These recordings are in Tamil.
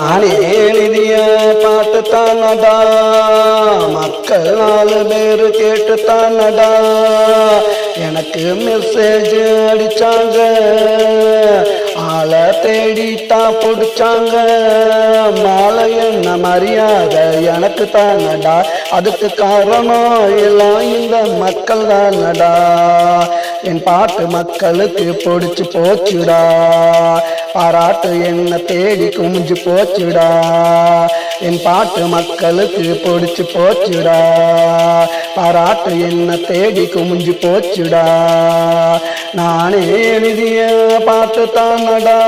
நானே எழுதிய பாட்டு தானடா, மக்கள் 4 பேர் கேட்டு தானடா எனக்கு மெசேஜ் அடிச்சாங்க, ஆளை தேடித்தான் பிடிச்சாங்க. மாலை என்ன மரியாதை எனக்கு தானடா, அதுக்கு காரணம் எல்லாம் இந்த மக்கள் தானடா. என் பாட்டு மக்களுக்கு பிடிச்சு போச்சுடா, பாராட்டு என்ன தேடி குமிஞ்சு போச்சுடா. என் பாட்டு மக்களுக்கு பிடிச்சு போச்சுடா, பாராட்டு என்ன தேடி குமிஞ்சு போச்சுடா. நானே எழுதிய பாட்டு தானடா,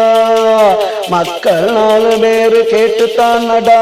மக்கள் 4 பேர் கேட்டு தானடா.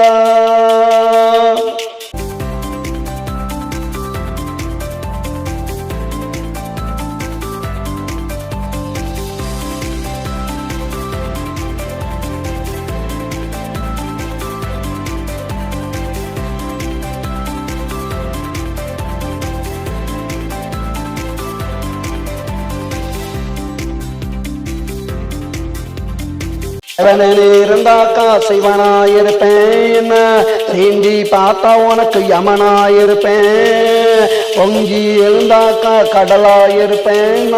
இருந்தாக்கா சிவனாயிருப்பேன், சீண்டி பார்த்தா உனக்கு யமனாயிருப்பேன். பொங்கி எழுந்தாக்கா கடலாயிருப்பேன்,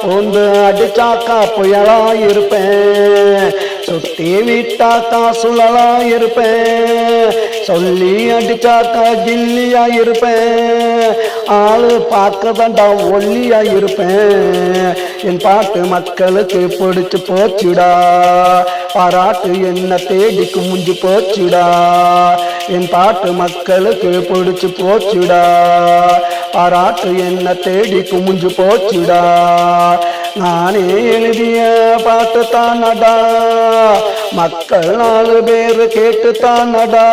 பொந்து அடிச்சாக்கா புயலாயிருப்பேன். சுத்தி விட்டாக்கா சுழலாயிருப்பேன், சொல்லி அடிச்சாக்கா கில்லியாயிருப்பேன். ஆளு பார்க்கதாண்டா ஒல்லியாயிருப்பேன். என் பாட்டு மக்களுக்கு பிடிச்சு போச்சுடா, பாராட்டு என்ன தேடி குமிஞ்சு போச்சுடா. என் பாட்டு மக்களுக்கு பிடிச்சு போச்சுடா, பாராட்டு என்ன தேடி குமிஞ்சு போச்சுடா. நானே எழுதிய பாட்டு தானடா, மக்கள் 4 பேர் கேட்டு தானடா.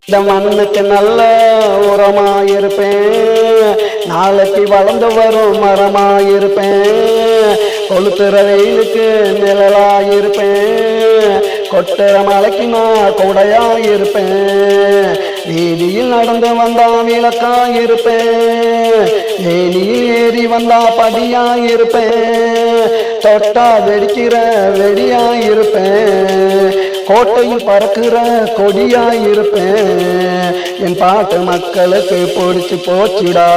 இந்த மண்ணுக்கு நல்ல உரமாயிருப்பேன், நாளைக்கு வளர்ந்து வரும் மரமாயிருப்பேன். கொளுத்துற வெயிலுக்கு நிழலாயிருப்பேன், கொட்டுற மலைக்கு நான் கொடையாயிருப்பேன். வீதியில் நடந்து வந்தா விளக்காயிருப்பேன், ஏனியில் ஏறி வந்தா படியாயிருப்பேன். தொட்டா வெடிக்கிற வெடியாயிருப்பேன், கோட்டையில் பறக்கிற கொடியாயிருப்பேன். என் பாட்டு மக்களுக்கு பிடிச்சு போச்சுடா,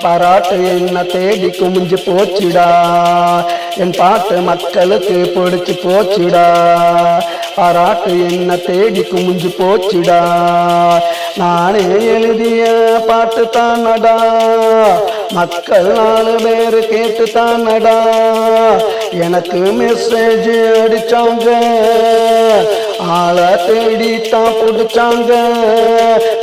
பாராட்டு என்ன தேடி குமிஞ்சு போச்சுடா. என் பாட்டு மக்களுக்கு பிடிச்சு போச்சுடா, பாராட்டு என்ன தேடி குமிஞ்சு போச்சுடா. நானே எழுதிய பாட்டு தானடா, மக்கள் 4 பேர் கேட்டு தானடா எனக்கு மெசேஜ் அடிச்சாங்க, ஆளை தேடித்தான் பிடிச்சாங்க.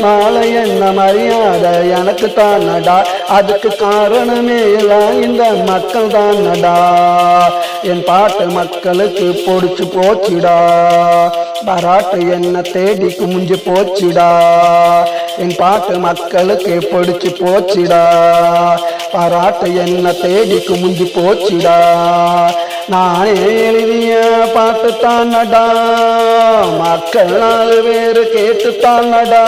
நாளை என்ன மரியாதை எனக்கு தானடா, அதுக்கு காரணமே எல்லாம் இந்த மக்கள் தானடா. என் பாட்டு மக்களுக்கு பிடிச்சு போச்சுடா, பாராட்டு என்ன தேடி குமிஞ்சு போச்சுடா. என் பாட்டு மக்களுக்கு பிடிச்சு போச்சுடா, பாராட்டு என்ன தேடி குமிஞ்சு போச்சுடா. நானே எழுதிய பாட்டு தானடா, மக்கள் 4 பேர் கேட்டு தானடா.